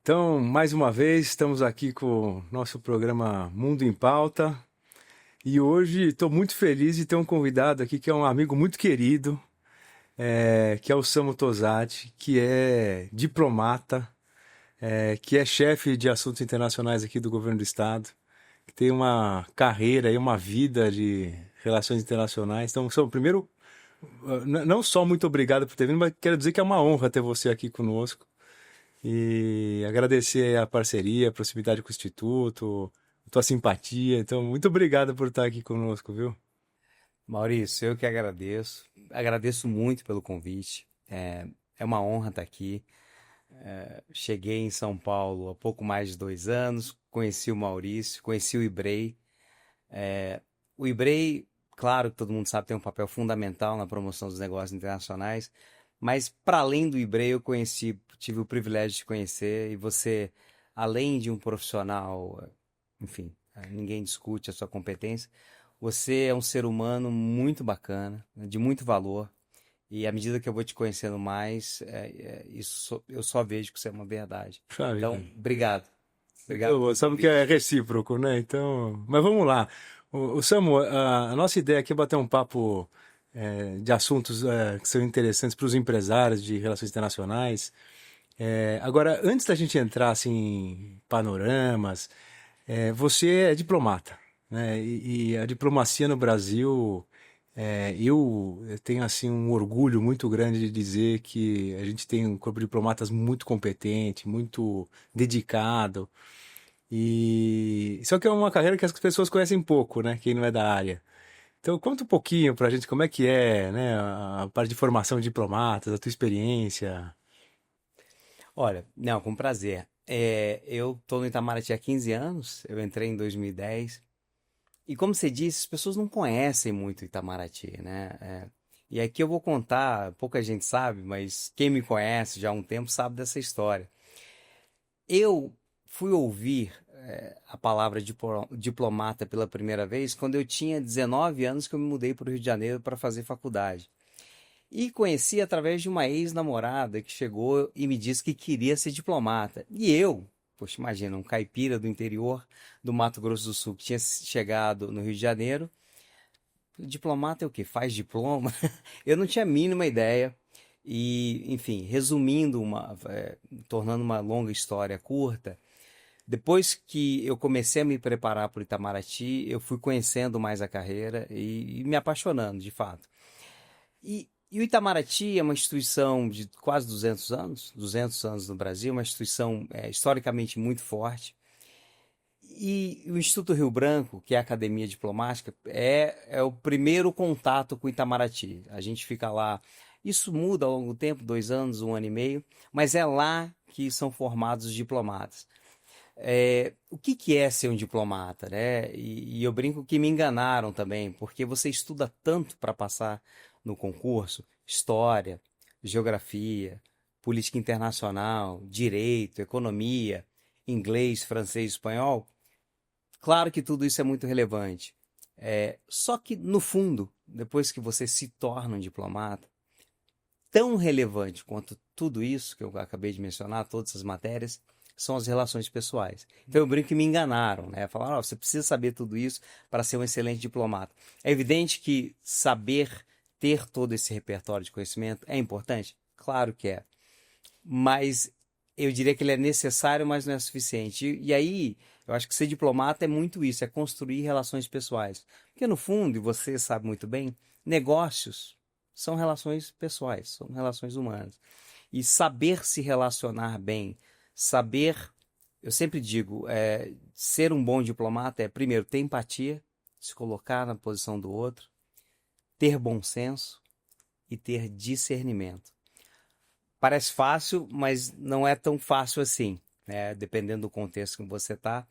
Então, mais uma vez, estamos aqui com o nosso programa Mundo em Pauta. E hoje estou muito feliz de ter um convidado aqui que é um amigo muito querido, que é o Samu Tosati, que é diplomata, que é chefe de assuntos internacionais aqui do governo do estado, que tem uma carreira e uma vida de relações internacionais. Então, Samu, primeiro, não só muito obrigado por ter vindo, mas quero dizer que é uma honra ter você aqui conosco. E agradecer a parceria, a proximidade com o Instituto, a tua simpatia. Então, muito obrigado por estar aqui conosco, viu? Maurício, eu que agradeço. Agradeço muito pelo convite. É uma honra estar aqui. Cheguei em São Paulo há pouco mais de 2 anos, conheci o Maurício, conheci o Ibrei. O Ibrei, claro que todo mundo sabe, tem um papel fundamental na promoção dos negócios internacionais, mas para além do Ibrei, eu conheci, tive o privilégio de conhecer, e você, além de um profissional, enfim, ninguém discute a sua competência, você é um ser humano muito bacana, né, de muito valor, e à medida que eu vou te conhecendo mais, eu só vejo que isso é uma verdade. Sabe, Então, obrigado. Obrigado muito bom. pelo Sabe que é convite. recíproco, né? Então, mas vamos lá. O Samu, a nossa ideia aqui é bater um papo de assuntos que são interessantes para os empresários de relações internacionais. Agora, antes da gente entrar assim, em panoramas, você é diplomata, né? E a diplomacia no Brasil, eu tenho assim um orgulho muito grande de dizer que a gente tem um corpo de diplomatas muito competente, muito dedicado. E só que é uma carreira que as pessoas conhecem pouco, né? Quem não é da área. Então, conta um pouquinho pra gente como é que é, né? A parte de formação de diplomatas, a tua experiência. Olha, não, com prazer. Eu estou no Itamaraty há 15 anos, eu entrei em 2010. E como você disse, as pessoas não conhecem muito o Itamaraty, né? E aqui eu vou contar, pouca gente sabe, mas quem me conhece já há um tempo sabe dessa história. Eu fui ouvir a palavra diplomata pela primeira vez quando eu tinha 19 anos, que eu me mudei para o Rio de Janeiro para fazer faculdade. E conheci através de uma ex-namorada que chegou e me disse que queria ser diplomata. E eu, poxa, imagina, um caipira do interior do Mato Grosso do Sul que tinha chegado no Rio de Janeiro. Diplomata é o quê? Faz diploma? Eu não tinha a mínima ideia. E, enfim, resumindo, tornando uma longa história curta, depois que eu comecei a me preparar para o Itamaraty, eu fui conhecendo mais a carreira e me apaixonando, de fato. E o Itamaraty é uma instituição de quase 200 anos no Brasil, uma instituição historicamente muito forte. E o Instituto Rio Branco, que é a Academia Diplomática, é o primeiro contato com o Itamaraty. A gente fica lá. Isso muda ao longo do tempo, 2 anos, 1 ano e meio, mas é lá que são formados os diplomatas. O que é ser um diplomata, né? E eu brinco que me enganaram também, porque você estuda tanto para passar no concurso, história, geografia, política internacional, direito, economia, inglês, francês, espanhol. Claro que tudo isso é muito relevante. Só que, no fundo, depois que você se torna um diplomata, tão relevante quanto tudo isso que eu acabei de mencionar, todas essas matérias, são as relações pessoais. Então eu brinco que me enganaram, né? Falaram, oh, você precisa saber tudo isso para ser um excelente diplomata. É evidente que saber ter todo esse repertório de conhecimento é importante? Claro que é. Mas eu diria que ele é necessário, mas não é suficiente. E aí, eu acho que ser diplomata é muito isso, é construir relações pessoais. Porque no fundo, e você sabe muito bem, negócios são relações pessoais, são relações humanas. E saber se relacionar bem, saber, eu sempre digo, ser um bom diplomata é, primeiro, ter empatia, se colocar na posição do outro, ter bom senso e ter discernimento. Parece fácil, mas não é tão fácil assim, né? Dependendo do contexto que você está.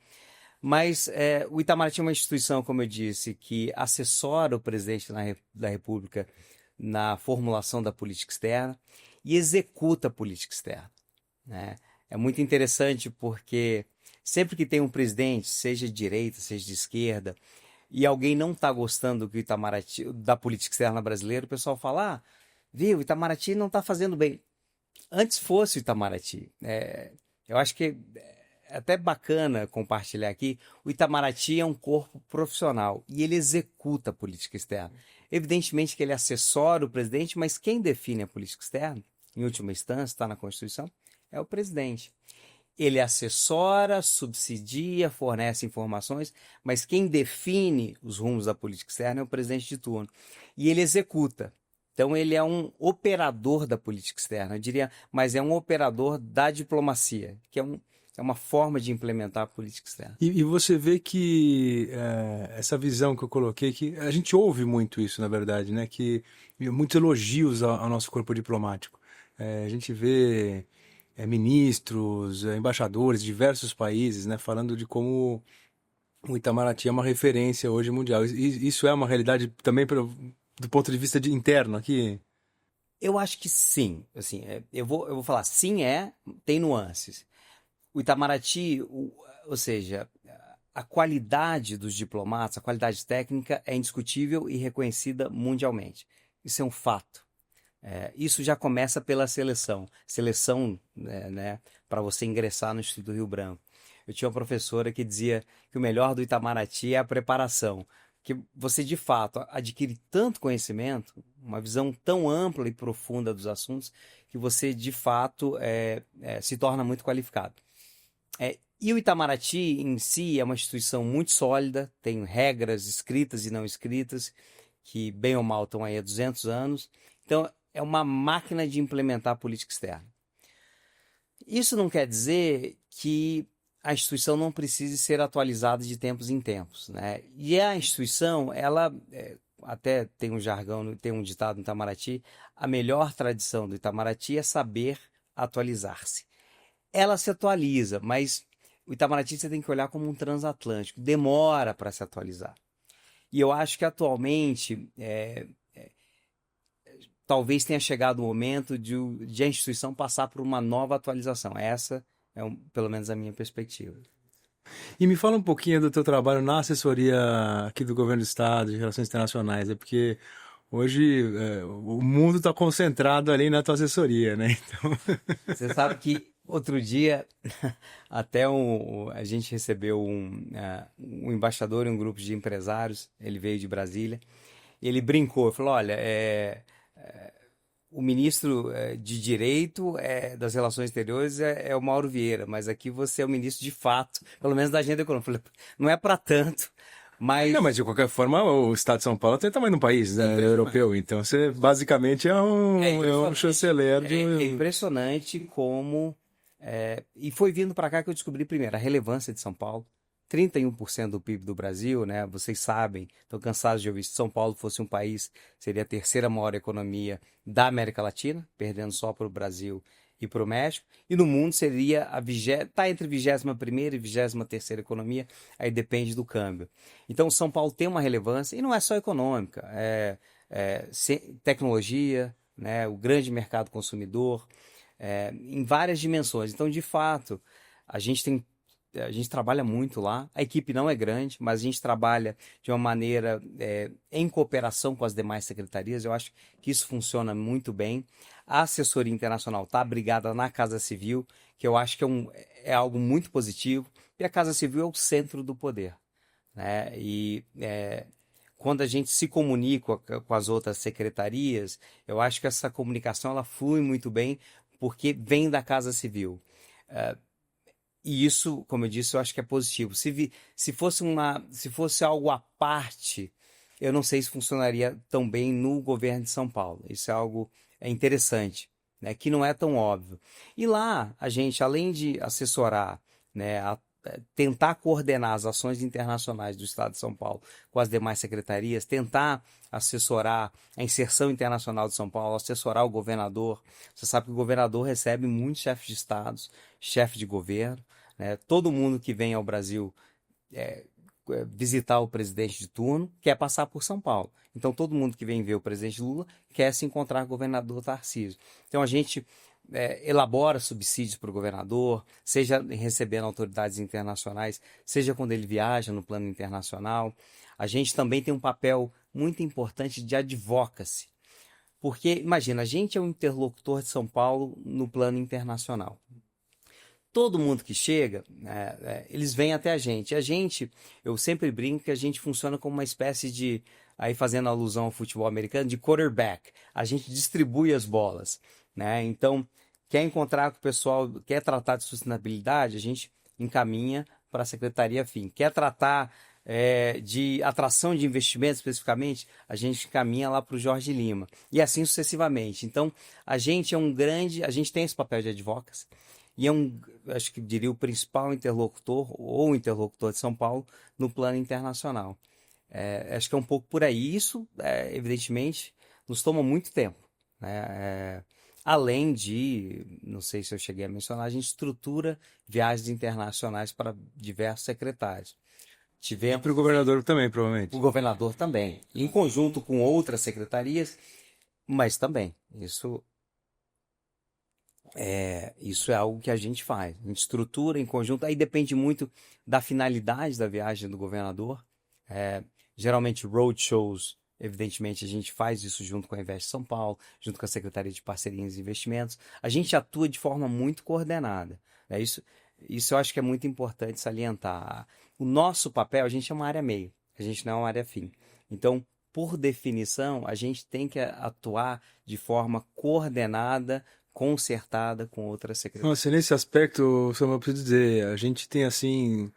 Mas o Itamaraty é uma instituição, como eu disse, que assessora o presidente da República na formulação da política externa e executa a política externa, né? É muito interessante porque sempre que tem um presidente, seja de direita, seja de esquerda, e alguém não está gostando do Itamaraty, da política externa brasileira, o pessoal fala: viu, o Itamaraty não está fazendo bem. Antes fosse o Itamaraty. Eu acho que é até bacana compartilhar aqui. O Itamaraty é um corpo profissional e ele executa a política externa. Evidentemente que ele assessora o presidente, mas quem define a política externa, em última instância, está na Constituição, é o presidente. Ele assessora, subsidia, fornece informações, mas quem define os rumos da política externa é o presidente de turno. E ele executa. Então, ele é um operador da política externa, eu diria, mas é um operador da diplomacia, que é uma forma de implementar a política externa. E você vê que essa visão que eu coloquei, que a gente ouve muito isso, na verdade, né? Que muitos elogios ao nosso corpo diplomático. A gente vê ministros, embaixadores de diversos países, né? Falando de como o Itamaraty é uma referência hoje mundial. Isso é uma realidade também do ponto de vista interno aqui? Eu acho que sim. Assim, eu vou falar, sim tem nuances. O Itamaraty, ou seja, a qualidade dos diplomatas, a qualidade técnica é indiscutível e reconhecida mundialmente. Isso é um fato. Isso já começa pela seleção. Seleção, né, para você ingressar no Instituto Rio Branco. Eu tinha uma professora que dizia que o melhor do Itamaraty é a preparação. Que você, de fato, adquire tanto conhecimento, uma visão tão ampla e profunda dos assuntos, que você, de fato, se torna muito qualificado. E o Itamaraty em si é uma instituição muito sólida, tem regras escritas e não escritas, que bem ou mal estão aí há 200 anos. Então, é uma máquina de implementar a política externa. Isso não quer dizer que a instituição não precise ser atualizada de tempos em tempos, né? E a instituição, ela até tem um jargão, tem um ditado no Itamaraty, a melhor tradição do Itamaraty é saber atualizar-se. Ela se atualiza, mas o Itamaraty você tem que olhar como um transatlântico, demora para se atualizar. E eu acho que atualmente talvez tenha chegado o momento de a instituição passar por uma nova atualização. Essa é pelo menos a minha perspectiva. E me fala um pouquinho do teu trabalho na assessoria aqui do Governo do Estado de Relações Internacionais, porque hoje o mundo está concentrado ali na tua assessoria, né? Então... Você sabe que outro dia até a gente recebeu um embaixador e um grupo de empresários, ele veio de Brasília, e ele brincou, falou, olha, o ministro de Direito das Relações Exteriores é o Mauro Vieira, mas aqui você é o ministro de fato, pelo menos da agenda econômica. Falei, não é para tanto, mas... Não, mas de qualquer forma, o Estado de São Paulo tem tamanho de um país, né, europeu, então você basicamente é um chanceler de... É impressionante como... e foi vindo para cá que eu descobri primeiro a relevância de São Paulo. 31% do PIB do Brasil, né? Vocês sabem, estão cansados de ouvir, se São Paulo fosse um país, seria a terceira maior economia da América Latina, perdendo só para o Brasil e para o México, e no mundo seria está entre 21ª e 23ª economia, aí depende do câmbio. Então São Paulo tem uma relevância, e não é só econômica, tecnologia, né? O grande mercado consumidor, em várias dimensões. Então, de fato, a gente trabalha muito lá, a equipe não é grande, mas a gente trabalha de uma maneira em cooperação com as demais secretarias, eu acho que isso funciona muito bem. A assessoria internacional está abrigada na Casa Civil, que eu acho que é algo muito positivo, e a Casa Civil é o centro do poder, né? E quando a gente se comunica com as outras secretarias, eu acho que essa comunicação ela flui muito bem, porque vem da Casa Civil. E isso, como eu disse, eu acho que é positivo. Se fosse algo à parte, eu não sei se funcionaria tão bem no governo de São Paulo. Isso é algo interessante, né, que não é tão óbvio. E lá, a gente, além de assessorar, né, tentar coordenar as ações internacionais do Estado de São Paulo com as demais secretarias, tentar assessorar a inserção internacional de São Paulo, assessorar o governador. Você sabe que o governador recebe muitos chefes de estados, chefe de governo, né? Todo mundo que vem ao Brasil visitar o presidente de turno quer passar por São Paulo. Então todo mundo que vem ver o presidente Lula quer se encontrar com o governador Tarcísio. Então a gente elabora subsídios para o governador, seja recebendo autoridades internacionais, seja quando ele viaja no plano internacional. A gente também tem um papel muito importante de advocacy, porque, imagina, a gente é um interlocutor de São Paulo no plano internacional. todo mundo que chega, eles vêm até a gente. A gente, eu sempre brinco que a gente funciona como uma espécie de, aí fazendo alusão ao futebol americano, de quarterback. A gente distribui as bolas, né? Então, quer encontrar com o pessoal, quer tratar de sustentabilidade, a gente encaminha para a Secretaria Fim. Quer tratar de atração de investimentos especificamente, a gente caminha lá para o Jorge Lima. E assim sucessivamente. Então, a gente a gente tem esse papel de advocacy, e acho que diria o principal interlocutor, ou interlocutor de São Paulo, no plano internacional. Acho que é um pouco por aí. Isso, evidentemente, nos toma muito tempo, né? Além de, não sei se eu cheguei a mencionar, a gente estrutura viagens internacionais para diversos secretários. E Tivemos para o governador também, o provavelmente. governador também, em conjunto com outras secretarias, mas também. Isso é algo que a gente faz. A gente estrutura em conjunto. Aí depende muito da finalidade da viagem do governador. É, Geralmente, roadshows, evidentemente, a gente faz isso junto com a Invest São Paulo, junto com a Secretaria de Parcerias e Investimentos. A gente atua de forma muito coordenada. Né? Isso eu acho que é muito importante salientar. O nosso papel, a gente é uma área meio, a gente não é uma área fim. Então, por definição, a gente tem que atuar de forma coordenada, concertada com outras secretarias. Nossa, nesse aspecto, Samuel, eu preciso dizer, a gente tem assim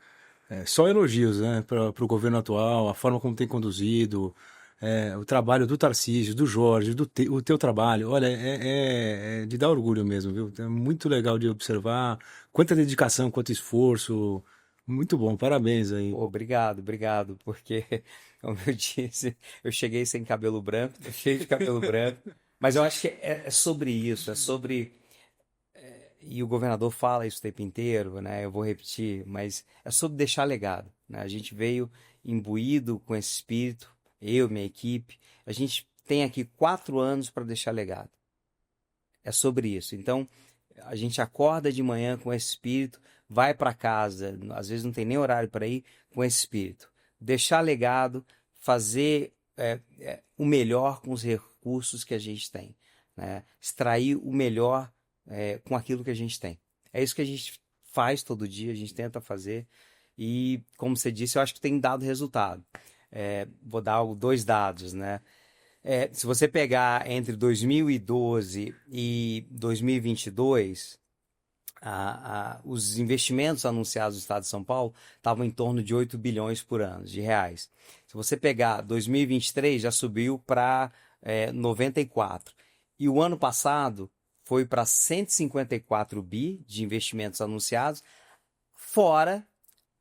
só elogios, né, para o governo atual, a forma como tem conduzido, o trabalho do Tarcísio, do Jorge, o teu trabalho. Olha, é de dar orgulho mesmo, viu? É muito legal de observar quanta dedicação, quanto esforço. Muito bom, parabéns aí. Obrigado, obrigado, porque, como eu disse, eu cheguei sem cabelo branco, tô cheio de cabelo branco, mas eu acho que é sobre isso, e o governador fala isso o tempo inteiro, né? Eu vou repetir, mas é sobre deixar legado, né? A gente veio imbuído com esse espírito, eu, minha equipe, a gente tem aqui 4 anos para deixar legado. É sobre isso. Então, a gente acorda de manhã com esse espírito, vai para casa, às vezes não tem nem horário para ir, com esse espírito. Deixar legado, fazer o melhor com os recursos que a gente tem, né? Extrair o melhor com aquilo que a gente tem. É isso que a gente faz todo dia, a gente tenta fazer e, como você disse, eu acho que tem dado resultado. Vou dar 2 dados, né? Se você pegar entre 2012 e 2022, os investimentos anunciados no estado de São Paulo estavam em torno de 8 bilhões por ano de reais. Se você pegar 2023, já subiu para 94. E o ano passado foi para 154 bi de investimentos anunciados, fora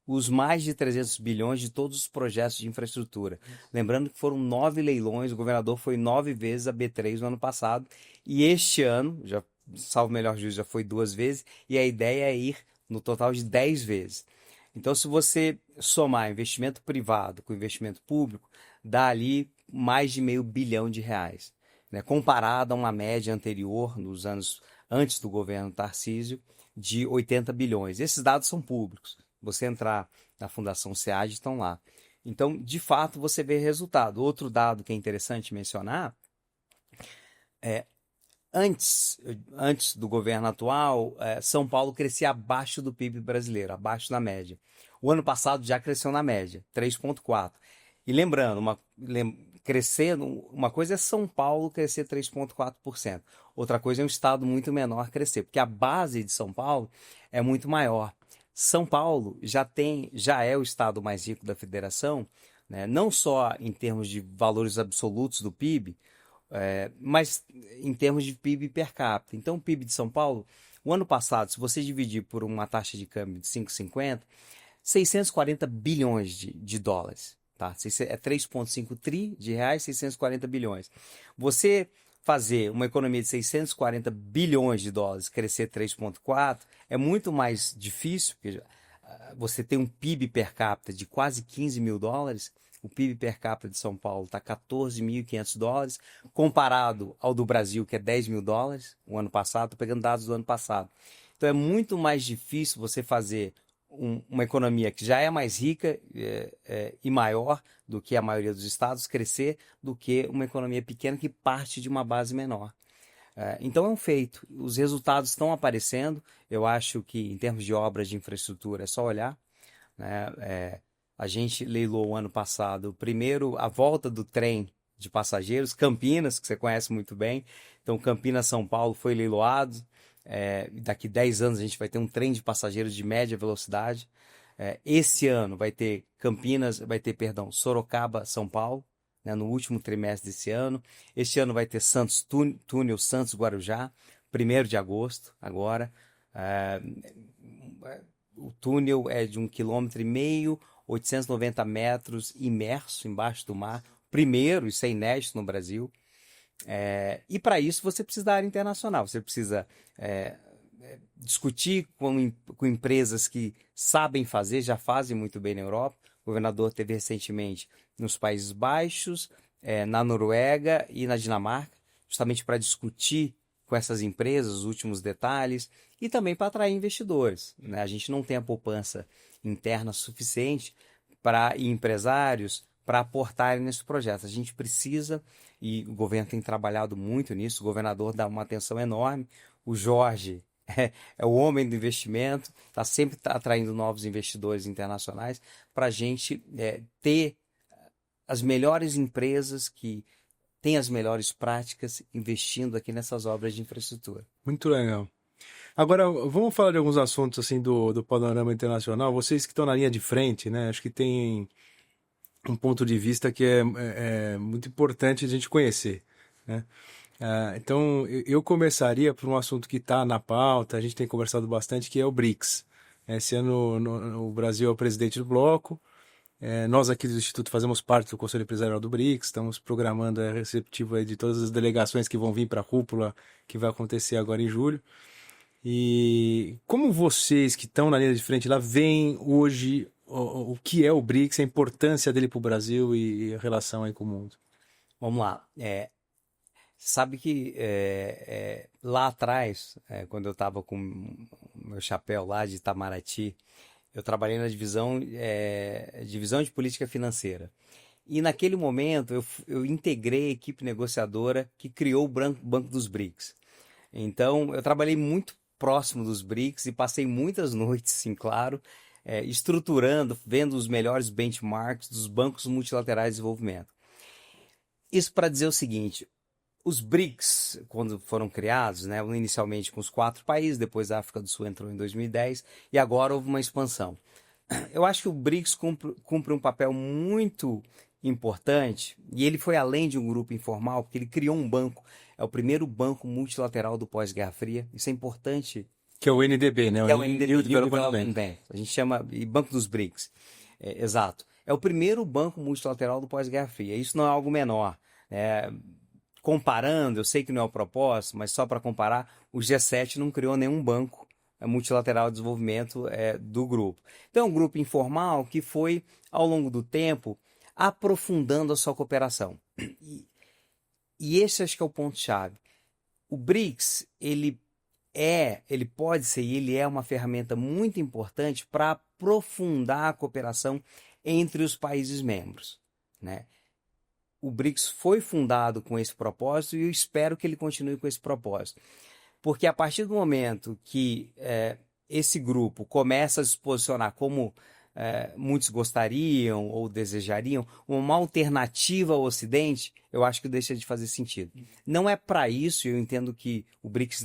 os mais de 300 bilhões de todos os projetos de infraestrutura. Lembrando que foram 9 leilões, o governador foi 9 vezes a B3 no ano passado, e este ano, já salvo melhor juízo, já foi 2 vezes, e a ideia é ir no total de 10 vezes. Então, se você somar investimento privado com investimento público, dá ali mais de meio bilhão de reais, né? Comparado a uma média anterior, nos anos antes do governo Tarcísio, de 80 bilhões. Esses dados são públicos. Você entrar na Fundação SEAD, estão lá. Então, de fato, você vê resultado. Outro dado que é interessante mencionar antes do governo atual, São Paulo crescia abaixo do PIB brasileiro, abaixo da média. O ano passado já cresceu na média, 3,4%. E lembrando, uma coisa é São Paulo crescer 3,4%. Outra coisa é um estado muito menor crescer, porque a base de São Paulo é muito maior. São Paulo já é o estado mais rico da federação, né? Não só em termos de valores absolutos do PIB, mas em termos de PIB per capita. Então, o PIB de São Paulo, o ano passado, se você dividir por uma taxa de câmbio de 5,50, 640 bilhões de dólares. Tá? É 3,5 tri de reais, 640 bilhões. Você fazer uma economia de 640 bilhões de dólares crescer 3,4 é muito mais difícil, porque você tem um PIB per capita de quase 15 mil dólares, o PIB per capita de São Paulo está 14.500 dólares, comparado ao do Brasil, que é 10 mil dólares, o ano passado, estou pegando dados do ano passado. Então é muito mais difícil você fazer uma economia que já é mais rica e maior do que a maioria dos estados crescer do que uma economia pequena que parte de uma base menor. Então é um feito. Os resultados estão aparecendo. Eu acho que em termos de obras de infraestrutura é só olhar, né? A gente leilou o ano passado, primeiro, a volta do trem de passageiros, Campinas, que você conhece muito bem. Então, Campinas-São Paulo foi leiloado. Daqui 10 anos a gente vai ter um trem de passageiros de média velocidade. Esse ano vai ter Sorocaba-São Paulo, né, no último trimestre desse ano. Este ano vai ter Túnel Santos-Guarujá, 1º de agosto, agora. O túnel é de 1,5 km, 890 metros, imerso embaixo do mar. Primeiro, isso é inédito no Brasil. E para isso você precisa da área internacional, você precisa discutir com empresas que sabem fazer, já fazem muito bem na Europa. O governador teve recentemente nos Países Baixos, na Noruega e na Dinamarca, justamente para discutir com essas empresas os últimos detalhes e também para atrair investidores, né? A gente não tem a poupança interna suficiente para empresários para aportarem nesse projeto. A gente precisa, e o governo tem trabalhado muito nisso, o governador dá uma atenção enorme, o Jorge é o homem do investimento, está sempre atraindo novos investidores internacionais para a gente ter as melhores empresas que têm as melhores práticas investindo aqui nessas obras de infraestrutura. Muito legal. Agora, vamos falar de alguns assuntos assim do panorama internacional. Vocês que estão na linha de frente, né? Acho que tem um ponto de vista que é muito importante a gente conhecer, né? Então, eu começaria por um assunto que está na pauta, a gente tem conversado bastante, que é o BRICS. Esse ano o Brasil é o presidente do bloco. Nós aqui do Instituto fazemos parte do Conselho Empresarial do BRICS, estamos programando a receptiva aí de todas as delegações que vão vir para a cúpula, que vai acontecer agora em julho. E como vocês que estão na linha de frente lá veem hoje o que é o BRICS, a importância dele para o Brasil e a relação aí com o mundo? Vamos lá. Sabe que lá atrás, quando eu estava com o meu chapéu lá de Itamaraty, eu trabalhei na divisão de política financeira. E naquele momento eu integrei a equipe negociadora que criou o Banco dos BRICS. Então eu trabalhei muito próximo dos BRICS e passei muitas noites, sim, claro, estruturando, vendo os melhores benchmarks dos bancos multilaterais de desenvolvimento. Isso para dizer o seguinte: os BRICS, quando foram criados, né, inicialmente com os 4 países, depois a África do Sul entrou em 2010 e agora houve uma expansão. Eu acho que o BRICS cumpre um papel muito importante e ele foi além de um grupo informal, porque ele criou um banco. É o primeiro banco multilateral do pós-Guerra Fria. Isso é importante. Que é o NDB, né? É o NDB, New Development Bank. A gente chama de Banco dos BRICS. Exato. É o primeiro banco multilateral do pós-Guerra Fria. Isso não é algo menor. Comparando, eu sei que não é o propósito, mas só para comparar, o G7 não criou nenhum banco multilateral de desenvolvimento do grupo. Então é um grupo informal que foi, ao longo do tempo, aprofundando a sua cooperação. E esse acho que é o ponto-chave. O BRICS, ele pode ser e ele é uma ferramenta muito importante para aprofundar a cooperação entre os países membros, né? O BRICS foi fundado com esse propósito e eu espero que ele continue com esse propósito. Porque a partir do momento que esse grupo começa a se posicionar como muitos gostariam ou desejariam, uma alternativa ao Ocidente, eu acho que deixa de fazer sentido. Não é para isso, eu entendo que o BRICS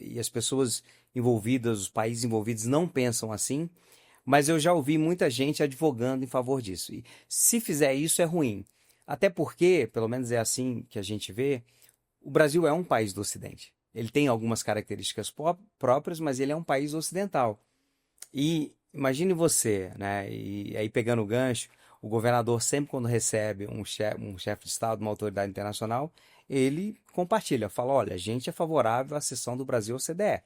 e as pessoas envolvidas, os países envolvidos não pensam assim, mas eu já ouvi muita gente advogando em favor disso. E se fizer isso é ruim. Até porque, pelo menos é assim que a gente vê, o Brasil é um país do Ocidente. Ele tem algumas características próprias, mas ele é um país ocidental. E imagine você, né? E aí pegando o gancho, o governador sempre quando recebe um chefe de Estado, uma autoridade internacional, ele compartilha, fala, olha, a gente é favorável à cessão do Brasil ao OCDE.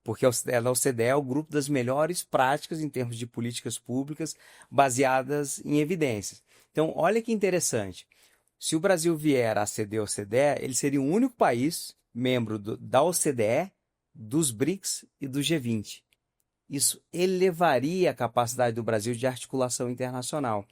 Porque a OCDE é o grupo das melhores práticas em termos de políticas públicas baseadas em evidências. Então, olha que interessante. Se o Brasil vier a ceder ao OCDE, ele seria o único país membro da OCDE, dos BRICS e do G20. Isso elevaria a capacidade do Brasil de articulação internacional.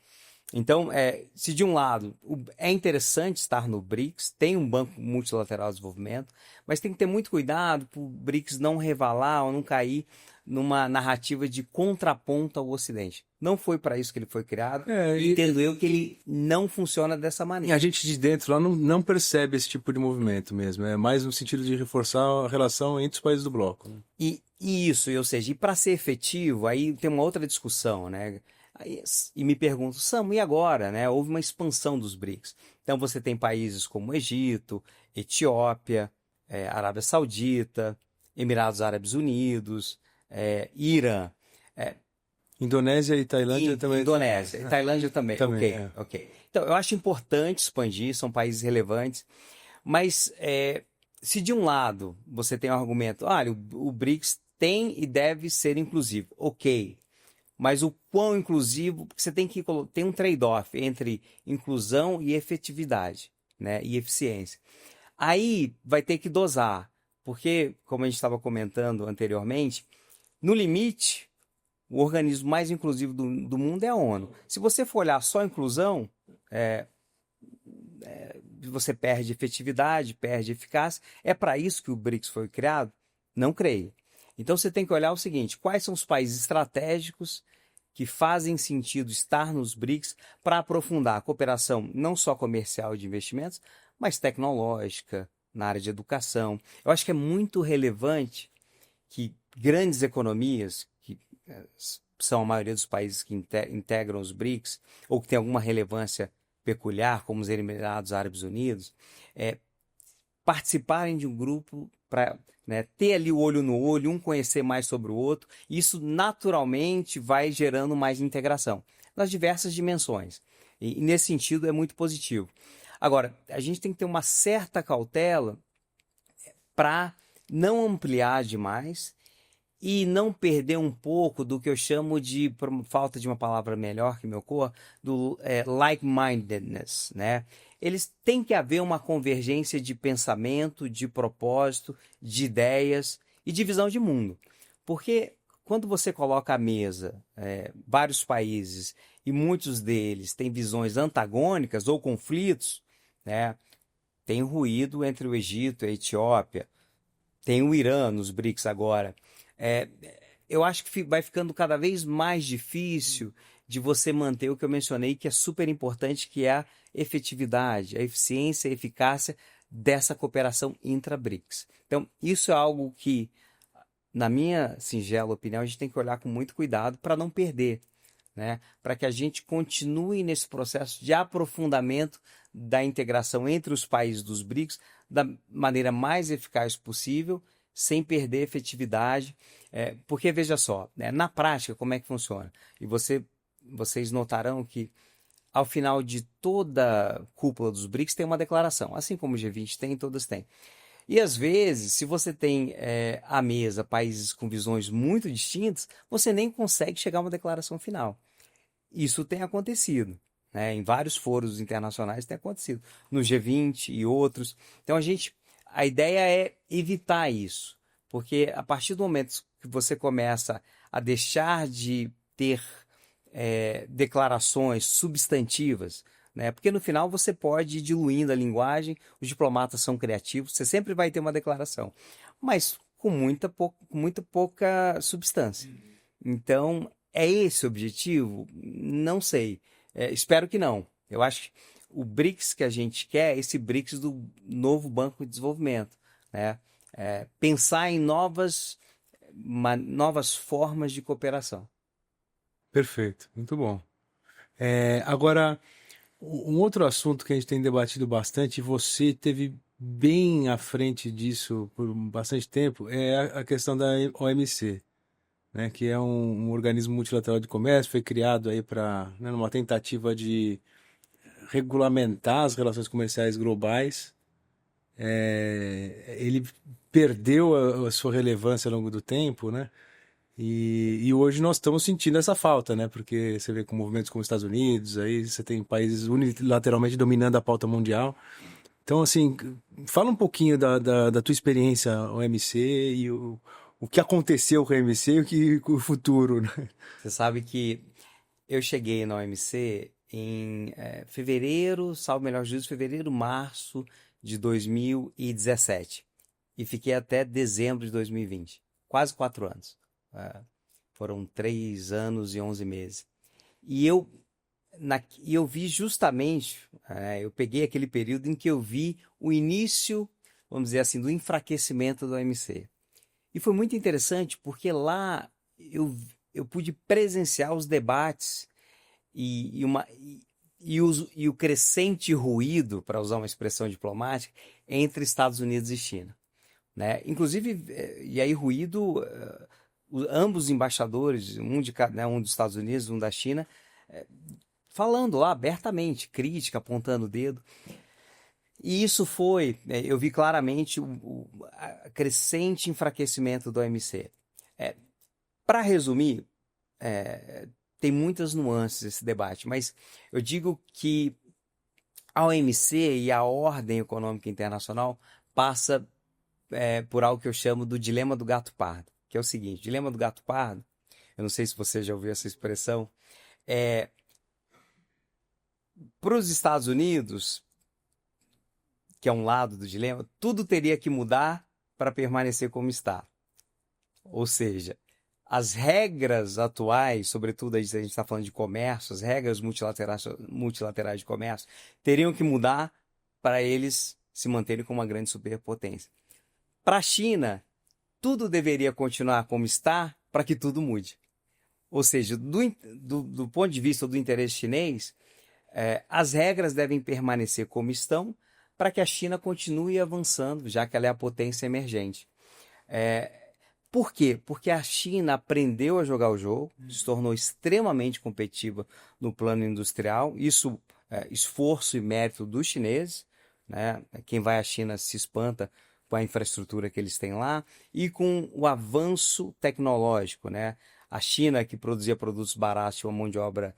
Então, se de um lado é interessante estar no BRICS, tem um banco multilateral de desenvolvimento, mas tem que ter muito cuidado para o BRICS não revalar ou não cair numa narrativa de contraponto ao Ocidente. Não foi para isso que ele foi criado, e entendo eu que ele não funciona dessa E maneira. a gente de dentro lá não percebe esse tipo de movimento mesmo. É mais no sentido de reforçar a relação entre os países do bloco, né? E isso, ou seja, e para ser efetivo, aí tem uma outra discussão, né? E me pergunto, Sam, e agora, né? Houve uma expansão dos BRICS. Então você tem países como Egito, Etiópia, Arábia Saudita, Emirados Árabes Unidos, Irã, Indonésia e Tailândia também. Indonésia, Tailândia também. Também, Ok, é. ok. Então eu acho importante expandir, são países relevantes, mas se de um lado você tem um argumento, olha, o BRICS tem e deve ser inclusivo, ok. Mas o quão inclusivo, porque você tem um trade-off entre inclusão e efetividade, né? E eficiência. Aí vai ter que dosar, porque, como a gente estava comentando anteriormente, no limite, o organismo mais inclusivo do mundo é a ONU. Se você for olhar só a inclusão, você perde efetividade, perde eficácia. É para isso que o BRICS foi criado? Não creio. Então você tem que olhar o seguinte: quais são os países estratégicos que fazem sentido estar nos BRICS para aprofundar a cooperação não só comercial e de investimentos, mas tecnológica, na área de educação. Eu acho que é muito relevante que grandes economias, que são a maioria dos países que integram os BRICS, ou que têm alguma relevância peculiar, como os Emirados Árabes Unidos, participarem de um grupo para ter ali o olho no olho, um conhecer mais sobre o outro. Isso naturalmente vai gerando mais integração nas diversas dimensões. E nesse sentido é muito positivo. Agora, a gente tem que ter uma certa cautela para não ampliar demais e não perder um pouco do que eu chamo de, por falta de uma palavra melhor que me ocorra, do like-mindedness, né? Eles têm que haver uma convergência de pensamento, de propósito, de ideias e de visão de mundo. Porque quando você coloca à mesa vários países e muitos deles têm visões antagônicas ou conflitos, né? Tem ruído entre o Egito e a Etiópia, tem o Irã nos BRICS agora. Eu acho que vai ficando cada vez mais difícil de você manter o que eu mencionei, que é super importante, que é a efetividade, a eficiência e a eficácia dessa cooperação intra-BRICS. Então, isso é algo que, na minha singela opinião, a gente tem que olhar com muito cuidado para não perder, né? Para que a gente continue nesse processo de aprofundamento da integração entre os países dos BRICS da maneira mais eficaz possível, sem perder efetividade, porque veja só, né, na prática como é que funciona? E vocês notarão que ao final de toda cúpula dos BRICS tem uma declaração, assim como o G20 tem, todas têm. E às vezes, se você tem à mesa países com visões muito distintas, você nem consegue chegar a uma declaração final. Isso tem acontecido, né? Em vários foros internacionais tem acontecido, no G20 e outros. Então a ideia é evitar isso, porque a partir do momento que você começa a deixar de ter declarações substantivas, né? Porque no final você pode ir diluindo a linguagem, os diplomatas são criativos, você sempre vai ter uma declaração, mas com muita pouca substância. Então, é esse o objetivo? Não sei. Espero que não. Eu acho que o BRICS que a gente quer é esse BRICS do novo Banco de Desenvolvimento, né? Pensar em novas formas de cooperação. Perfeito, muito bom. Agora, um outro assunto que a gente tem debatido bastante, e você teve bem à frente disso por bastante tempo, é a questão da OMC, né, que é um organismo multilateral de comércio, foi criado aí para, né, numa tentativa de regulamentar as relações comerciais globais. Ele perdeu a sua relevância ao longo do tempo, né? E hoje nós estamos sentindo essa falta, né? Porque você vê com movimentos como os Estados Unidos, aí você tem países unilateralmente dominando a pauta mundial. Então, assim, fala um pouquinho da tua experiência OMC e o que aconteceu com a OMC e o futuro, né? Você sabe que eu cheguei na OMC em fevereiro, salvo melhor juízo, fevereiro, março de 2017. E fiquei até dezembro de 2020. Quase 4 anos. Foram 3 anos e 11 meses. E eu vi justamente, eu peguei aquele período em que eu vi o início, vamos dizer assim, do enfraquecimento do OMC. E foi muito interessante porque lá eu pude presenciar os debates e o crescente ruído, para usar uma expressão diplomática, entre Estados Unidos e China. Né? Inclusive, e aí ruído, ambos embaixadores, um dos Estados Unidos, um da China, falando lá abertamente, crítica, apontando o dedo. E isso eu vi claramente o crescente enfraquecimento do OMC. Para resumir, tem muitas nuances esse debate, mas eu digo que a OMC e a ordem econômica internacional passa por algo que eu chamo do dilema do gato pardo, que é o seguinte: o dilema do gato pardo, eu não sei se você já ouviu essa expressão, para os Estados Unidos, que é um lado do dilema, tudo teria que mudar para permanecer como está. Ou seja, as regras atuais, sobretudo a gente está falando de comércio, as regras multilaterais de comércio, teriam que mudar para eles se manterem como uma grande superpotência. Para a China, tudo deveria continuar como está para que tudo mude. Ou seja, do ponto de vista do interesse chinês, as regras devem permanecer como estão para que a China continue avançando, já que ela é a potência emergente. Por quê? Porque a China aprendeu a jogar o jogo, se tornou extremamente competitiva no plano industrial. Isso é esforço e mérito dos chineses, né? Quem vai à China se espanta com a infraestrutura que eles têm lá e com o avanço tecnológico, né? A China, que produzia produtos baratos e uma mão de obra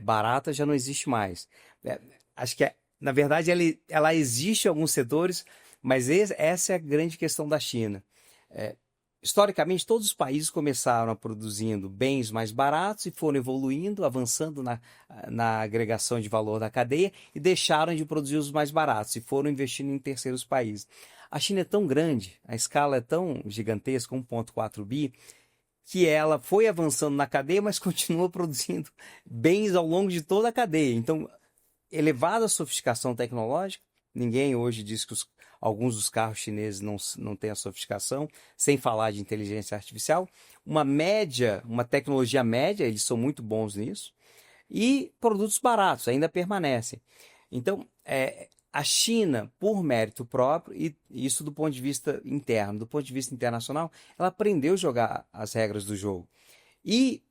barata, já não existe mais. Acho que, na verdade, ela existe em alguns setores, mas essa é a grande questão da China. Historicamente, todos os países começaram produzindo bens mais baratos e foram evoluindo, avançando na agregação de valor da cadeia e deixaram de produzir os mais baratos e foram investindo em terceiros países. A China é tão grande, a escala é tão gigantesca, 1,4 bi, que ela foi avançando na cadeia, mas continua produzindo bens ao longo de toda a cadeia. Então, elevada sofisticação tecnológica, ninguém hoje diz que alguns dos carros chineses não têm a sofisticação, sem falar de inteligência artificial. Uma tecnologia média, eles são muito bons nisso, e produtos baratos ainda permanecem. Então, a China, por mérito próprio, e isso do ponto de vista interno, do ponto de vista internacional, ela aprendeu a jogar as regras do jogo. E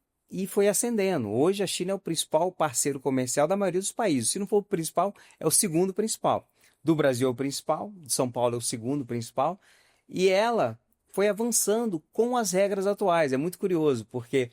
foi ascendendo. Hoje a China é o principal parceiro comercial da maioria dos países. Se não for o principal, é o segundo principal. Do Brasil é o principal, de São Paulo é o segundo principal. E ela foi avançando com as regras atuais. É muito curioso, porque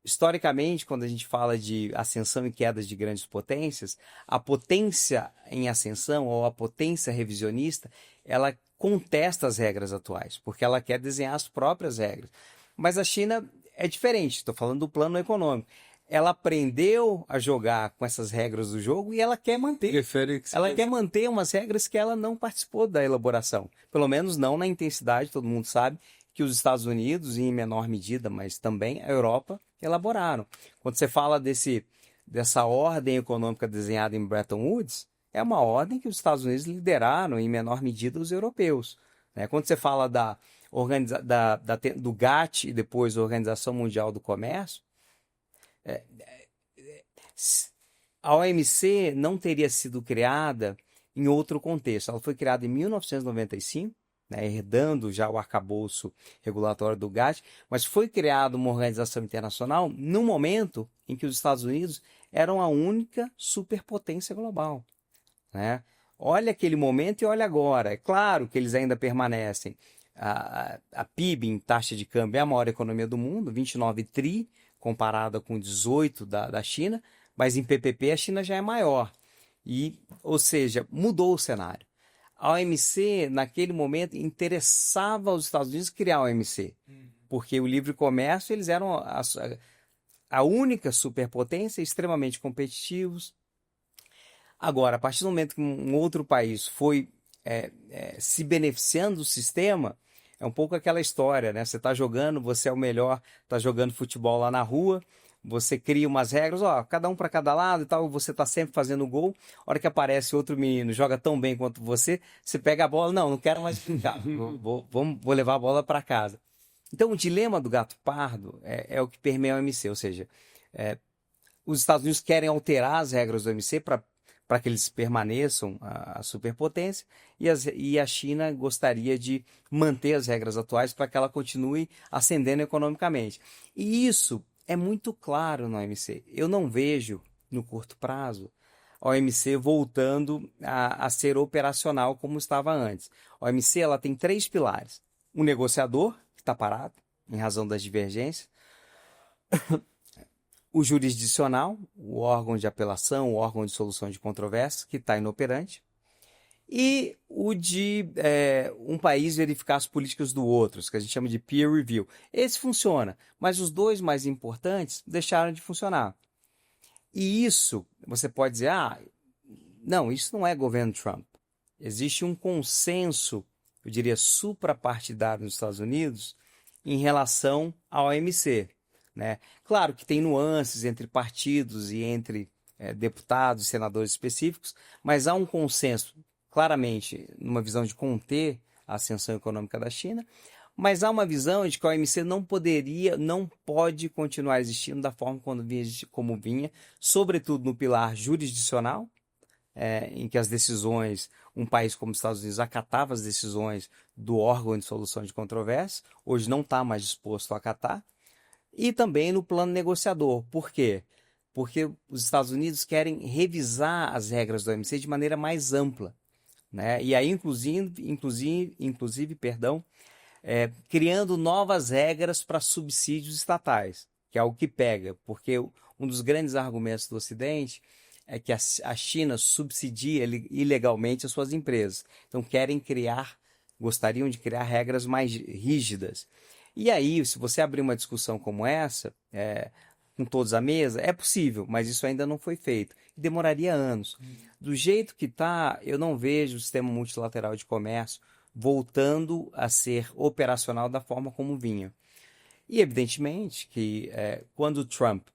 historicamente, quando a gente fala de ascensão e queda de grandes potências, a potência em ascensão ou a potência revisionista, ela contesta as regras atuais, porque ela quer desenhar as próprias regras. Mas a China é diferente, estou falando do plano econômico. Ela aprendeu a jogar com essas regras do jogo e ela quer manter. Ela quer manter umas regras que ela não participou da elaboração. Pelo menos não na intensidade, todo mundo sabe que os Estados Unidos, e em menor medida, mas também a Europa, elaboraram. Quando você fala dessa ordem econômica desenhada em Bretton Woods, é uma ordem que os Estados Unidos lideraram, em menor medida, os europeus. Quando você fala do GATT e depois da Organização Mundial do Comércio, a OMC não teria sido criada em outro contexto. Ela foi criada em 1995, herdando já o arcabouço regulatório do GATT, mas foi criada uma organização internacional no momento em que os Estados Unidos eram a única superpotência global. Olha aquele momento e olha agora. É claro que eles ainda permanecem. A PIB em taxa de câmbio é a maior economia do mundo, 29 tri, comparada com 18 da China, mas em PPP a China já é maior. Ou seja, mudou o cenário. A OMC, naquele momento, interessava aos Estados Unidos criar a OMC, porque o livre comércio, eles eram a única superpotência, extremamente competitivos. Agora, a partir do momento que um outro país foi se beneficiando do sistema, é um pouco aquela história, né? Você está jogando, você é o melhor, está jogando futebol lá na rua, você cria umas regras, ó, cada um para cada lado e tal, você está sempre fazendo gol. A hora que aparece outro menino, joga tão bem quanto você pega a bola, não quero mais ficar, vou levar a bola para casa. Então, o dilema do gato pardo é o que permeia o OMC, ou seja, os Estados Unidos querem alterar as regras do OMC para que eles permaneçam a superpotência, e a China gostaria de manter as regras atuais para que ela continue ascendendo economicamente. E isso é muito claro no OMC. Eu não vejo, no curto prazo, a OMC voltando a ser operacional como estava antes. A OMC ela tem 3 pilares. Um negociador, que está parado, em razão das divergências. O jurisdicional, o órgão de apelação, o órgão de solução de controvérsias, que está inoperante. E o de um país verificar as políticas do outro, que a gente chama de peer review. Esse funciona, mas os 2 mais importantes deixaram de funcionar. E isso, você pode dizer, não, isso não é governo Trump. Existe um consenso, eu diria, suprapartidário nos Estados Unidos em relação ao OMC. Né? Claro que tem nuances entre partidos e entre deputados e senadores específicos, mas há um consenso, claramente, numa visão de conter a ascensão econômica da China, mas há uma visão de que a OMC não pode continuar existindo da forma como vinha, sobretudo no pilar jurisdicional, em que as decisões, um país como os Estados Unidos acatava as decisões do órgão de solução de controvérsia, hoje não está mais disposto a acatar, e também no plano negociador. Por quê? Porque os Estados Unidos querem revisar as regras do OMC de maneira mais ampla, né? E aí, inclusive, criando novas regras para subsídios estatais, que é algo que pega, porque um dos grandes argumentos do Ocidente é que a China subsidia ilegalmente as suas empresas. Então, gostariam de criar regras mais rígidas. E aí, se você abrir uma discussão como essa, com todos à mesa, é possível, mas isso ainda não foi feito. E demoraria anos. Do jeito que está, eu não vejo o sistema multilateral de comércio voltando a ser operacional da forma como vinha. E, evidentemente, que quando o Trump,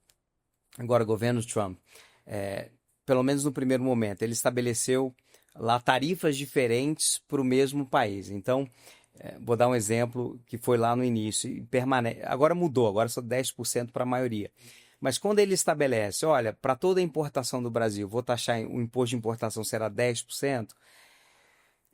agora o governo Trump, pelo menos no primeiro momento, ele estabeleceu lá tarifas diferentes para o mesmo país. Então, vou dar um exemplo que foi lá no início e agora mudou, agora só 10% para a maioria. Mas quando ele estabelece, olha, para toda a importação do Brasil, vou taxar, o imposto de importação será 10%,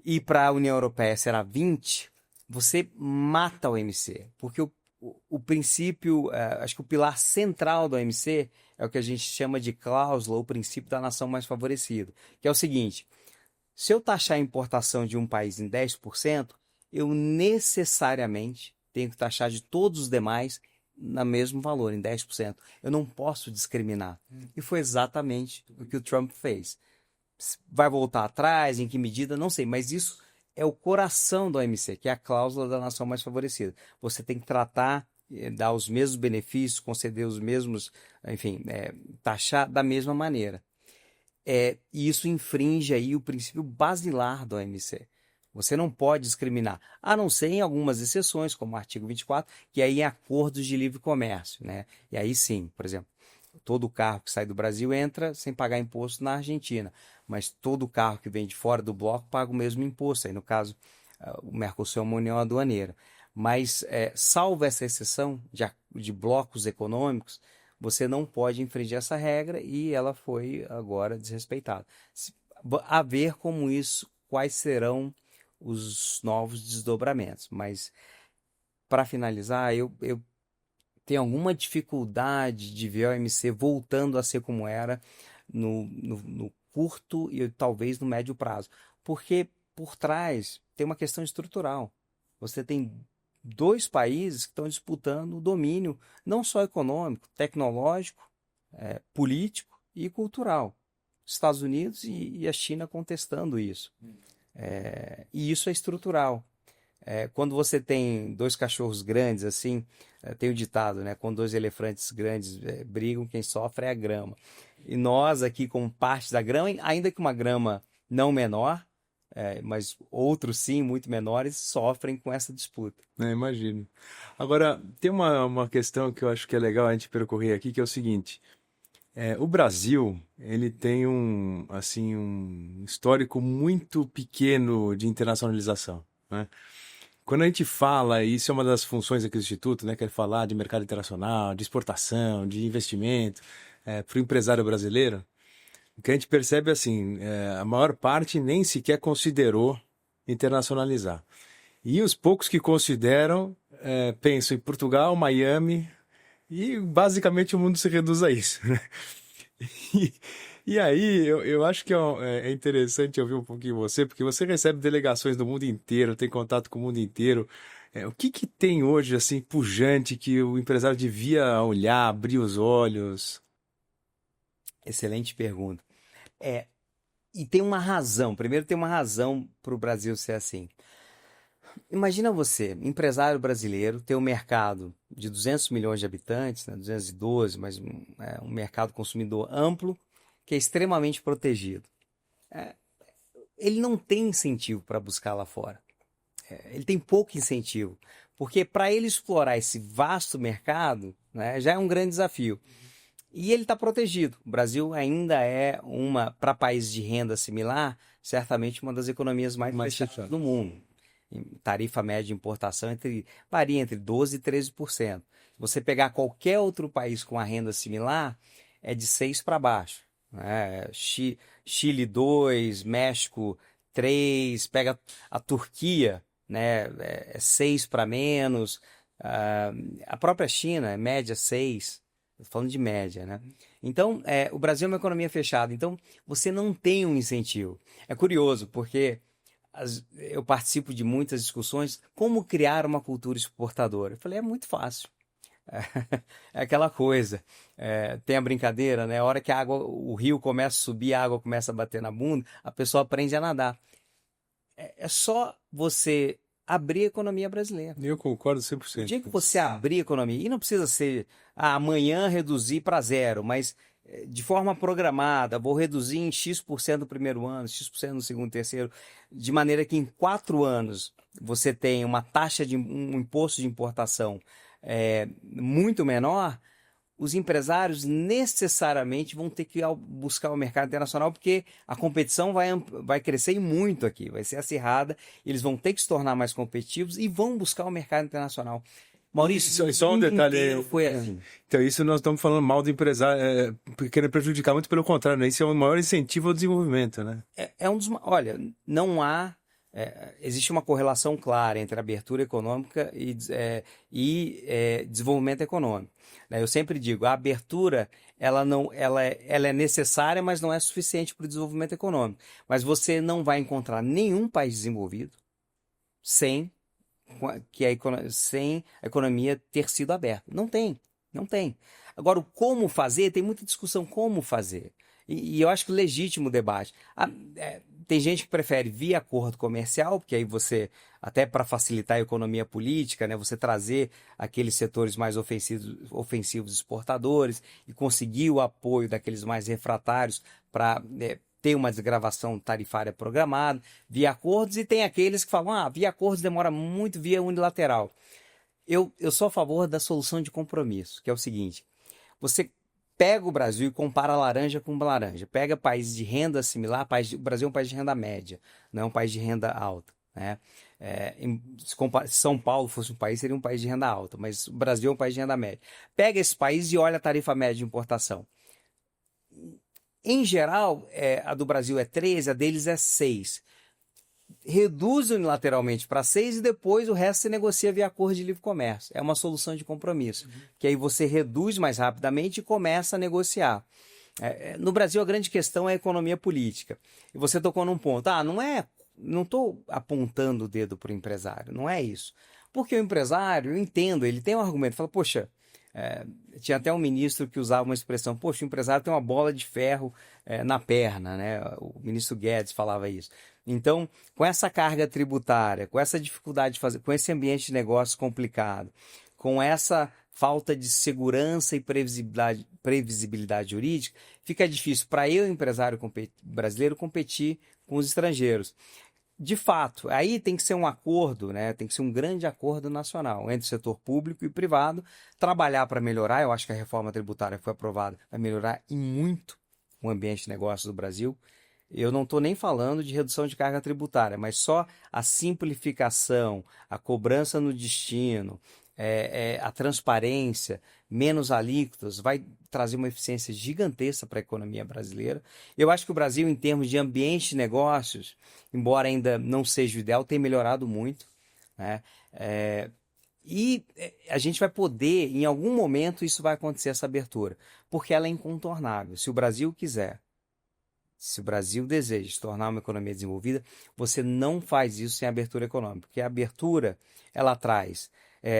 e para a União Europeia será 20%, você mata o OMC, porque o princípio, acho que o pilar central do OMC é o que a gente chama de cláusula, o princípio da nação mais favorecida, que é o seguinte: se eu taxar a importação de um país em 10%, eu necessariamente tenho que taxar de todos os demais no mesmo valor, em 10%. Eu não posso discriminar. E foi exatamente o que o Trump fez. Vai voltar atrás, em que medida, não sei, mas isso é o coração do OMC, que é a cláusula da nação mais favorecida. Você tem que tratar, dar os mesmos benefícios, conceder os mesmos, enfim, taxar da mesma maneira. E isso infringe aí o princípio basilar do OMC. Você não pode discriminar, a não ser em algumas exceções, como o artigo 24, que aí é acordos de livre comércio, né? E aí sim, por exemplo, todo carro que sai do Brasil entra sem pagar imposto na Argentina, mas todo carro que vem de fora do bloco paga o mesmo imposto. Aí, no caso, o Mercosul é uma união aduaneira. Mas, salvo essa exceção de blocos econômicos, você não pode infringir essa regra e ela foi agora desrespeitada. A ver quais serão os novos desdobramentos. Mas, para finalizar, eu tenho alguma dificuldade de ver a OMC voltando a ser como era no curto e talvez no médio prazo. Porque por trás tem uma questão estrutural. Você tem 2 países que estão disputando o domínio, não só econômico, tecnológico, político e cultural. Estados Unidos e a China contestando isso. E isso é estrutural. Quando você tem dois cachorros grandes, assim, tem o ditado, né? Quando dois elefantes grandes brigam, quem sofre é a grama. E nós aqui, como parte da grama, ainda que uma grama não menor, mas outros sim, muito menores, sofrem com essa disputa. Imagino. Agora, tem uma questão que eu acho que é legal a gente percorrer aqui, que é o seguinte. O Brasil, ele tem assim, um histórico muito pequeno de internacionalização, né? Quando a gente fala, e isso é uma das funções aqui do Instituto, né, que é falar de mercado internacional, de exportação, de investimento, para o empresário brasileiro, o que a gente percebe é assim, a maior parte nem sequer considerou internacionalizar. E os poucos que consideram, pensam em Portugal, Miami, e basicamente o mundo se reduz a isso, né? E, e aí, eu acho que é interessante ouvir um pouquinho você, porque você recebe delegações do mundo inteiro, tem contato com o mundo inteiro. O que que tem hoje, assim, pujante, que o empresário devia olhar, abrir os olhos? Excelente pergunta. É, e tem uma razão. Primeiro, tem uma razão para o Brasil ser assim. Imagina você, empresário brasileiro, ter um mercado de 200 milhões de habitantes, né, 212, mas um mercado consumidor amplo, que é extremamente protegido. Ele não tem incentivo para buscar lá fora. Ele tem pouco incentivo, porque para ele explorar esse vasto mercado, né, já é um grande desafio. E ele está protegido. O Brasil ainda é para países de renda similar, certamente uma das economias mais Mais fechadas fechado. do mundo. Tarifa média de importação varia entre 12% e 13%. Se você pegar qualquer outro país com a renda similar, é de 6 para baixo, né? Chile 2, México 3, pega a Turquia, né? É 6 para menos. A própria China é média 6. Estou falando de média, né? Então, o Brasil é uma economia fechada, então você não tem um incentivo. É curioso, porque eu participo de muitas discussões como criar uma cultura exportadora. Eu falei, é muito fácil. É aquela coisa. Tem a brincadeira, né? A hora que o rio começa a subir, a água começa a bater na bunda, a pessoa aprende a nadar. É só você abrir a economia brasileira. Eu concordo O 100% dia que com você isso. abrir a economia, e não precisa ser amanhã reduzir para zero, mas de forma programada, vou reduzir em X% no primeiro ano, X% no segundo, terceiro, de maneira que em 4 anos você tem uma taxa de um imposto de importação muito menor, os empresários necessariamente vão ter que buscar o mercado internacional, porque a competição vai crescer muito aqui, vai ser acirrada, eles vão ter que se tornar mais competitivos e vão buscar o mercado internacional. Maurício, Só o um mundo detalhe. inteiro foi assim. Então, isso nós estamos falando mal do empresário, querendo prejudicar, muito pelo contrário, né? Isso é o maior incentivo ao desenvolvimento, né? Olha, não há. Existe uma correlação clara entre abertura econômica e desenvolvimento econômico, né? Eu sempre digo, a abertura ela é necessária, mas não é suficiente para o desenvolvimento econômico. Mas você não vai encontrar nenhum país desenvolvido sem sem a economia ter sido aberta. Não tem, não tem. Agora, o como fazer, tem muita discussão como fazer. E eu acho que legítimo o debate. Tem gente que prefere via acordo comercial, porque aí você, até para facilitar a economia política, né, você trazer aqueles setores mais ofensivos exportadores e conseguir o apoio daqueles mais refratários para ter uma desgravação tarifária programada, via acordos, e tem aqueles que falam, via acordos demora muito, via unilateral. Eu sou a favor da solução de compromisso, que é o seguinte, você pega o Brasil e compara laranja com laranja, pega países de renda similar, o Brasil é um país de renda média, não é um país de renda alta, né? Se São Paulo fosse um país, seria um país de renda alta, mas o Brasil é um país de renda média. Pega esse país e olha a tarifa média de importação. Em geral, a do Brasil é 13, a deles é 6. Reduz unilateralmente para 6 e depois o resto se negocia via acordo de livre comércio. É uma solução de compromisso, que aí você reduz mais rapidamente e começa a negociar. No Brasil, a grande questão é a economia política. E você tocou num ponto. Não estou apontando o dedo para o empresário, não é isso. Porque o empresário, eu entendo, ele tem um argumento, fala, poxa, Tinha até um ministro que usava uma expressão, poxa, o empresário tem uma bola de ferro na perna, né? O ministro Guedes falava isso. Então, com essa carga tributária, com essa dificuldade de fazer, com esse ambiente de negócio complicado, com essa falta de segurança e previsibilidade jurídica, fica difícil para eu, empresário brasileiro, competir com os estrangeiros. De fato, aí tem que ser um acordo, né? Tem que ser um grande acordo nacional entre o setor público e privado, trabalhar para melhorar. Eu acho que a reforma tributária foi aprovada, vai melhorar em muito o ambiente de negócios do Brasil. Eu não estou nem falando de redução de carga tributária, mas só a simplificação, a cobrança no destino, a transparência, menos alíquotas, vai trazer uma eficiência gigantesca para a economia brasileira. Eu acho que o Brasil, em termos de ambiente de negócios, embora ainda não seja o ideal, tem melhorado muito, né? A gente vai poder, em algum momento, isso vai acontecer, essa abertura, porque ela é incontornável. Se o Brasil quiser, se o Brasil deseja se tornar uma economia desenvolvida, você não faz isso sem abertura econômica, porque a abertura, ela traz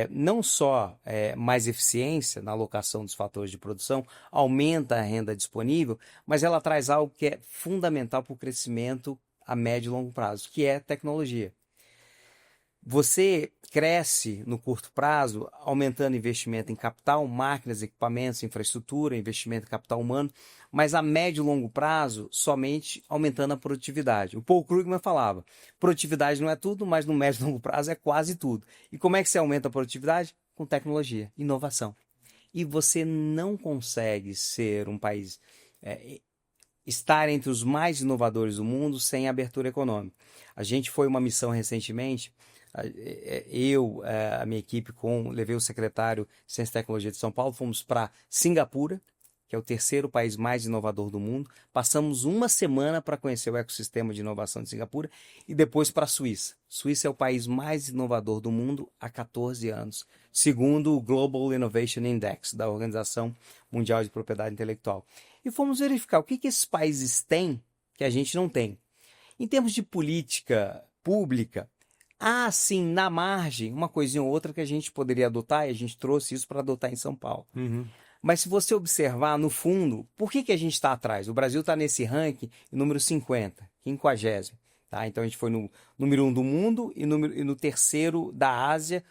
não só mais eficiência na alocação dos fatores de produção, aumenta a renda disponível, mas ela traz algo que é fundamental para o crescimento a médio e longo prazo, que é tecnologia. Você cresce no curto prazo, aumentando investimento em capital, máquinas, equipamentos, infraestrutura, investimento em capital humano, mas a médio e longo prazo, somente aumentando a produtividade. O Paul Krugman falava, produtividade não é tudo, mas no médio e longo prazo é quase tudo. E como é que você aumenta a produtividade? Com tecnologia, inovação. E você não consegue ser um país, estar entre os mais inovadores do mundo sem abertura econômica. A gente foi uma missão recentemente, a minha equipe, levei o secretário de Ciência e Tecnologia de São Paulo, fomos para Singapura, que é o terceiro país mais inovador do mundo. Passamos uma semana para conhecer o ecossistema de inovação de Singapura e depois para a Suíça. Suíça é o país mais inovador do mundo há 14 anos, segundo o Global Innovation Index, da Organização Mundial de Propriedade Intelectual. E fomos verificar o que esses países têm que a gente não tem. Em termos de política pública, há, sim, na margem, uma coisinha ou outra que a gente poderia adotar, e a gente trouxe isso para adotar em São Paulo. Uhum. Mas se você observar, no fundo, por que a gente está atrás? O Brasil está nesse ranking número 50, 50º. Tá? Então a gente foi no número 1 do mundo e no terceiro da Ásia,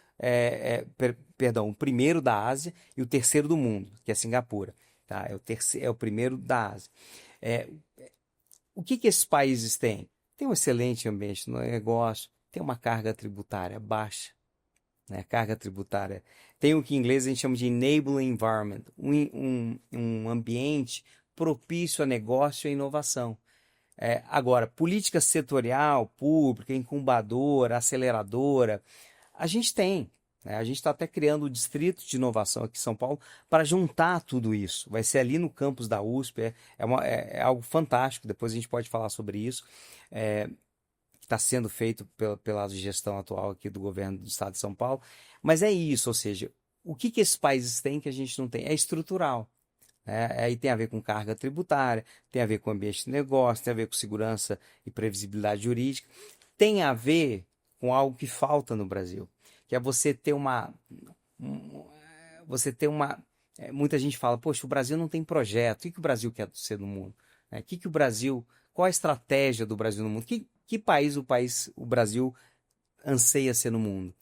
o primeiro da Ásia e o terceiro do mundo, que é Singapura. Tá? É o primeiro da Ásia. O que esses países têm? Tem um excelente ambiente no negócio, tem uma carga tributária baixa, né? Carga tributária. Tem o que em inglês a gente chama de enabling environment, um ambiente propício a negócio e inovação. Agora, política setorial, pública, incubadora, aceleradora, a gente tem. Né? A gente está até criando o Distrito de Inovação aqui em São Paulo para juntar tudo isso. Vai ser ali no campus da USP, é algo fantástico, depois a gente pode falar sobre isso. Está sendo feito pela gestão atual aqui do governo do estado de São Paulo, mas é isso, ou seja, o que esses países têm que a gente não tem? É estrutural. Aí tem a ver com carga tributária, tem a ver com ambiente de negócio, tem a ver com segurança e previsibilidade jurídica, tem a ver com algo que falta no Brasil, que é você ter muita gente fala, poxa, o Brasil não tem projeto, o que o Brasil quer ser no mundo? Qual a estratégia do Brasil no mundo? Que país o Brasil anseia ser no mundo?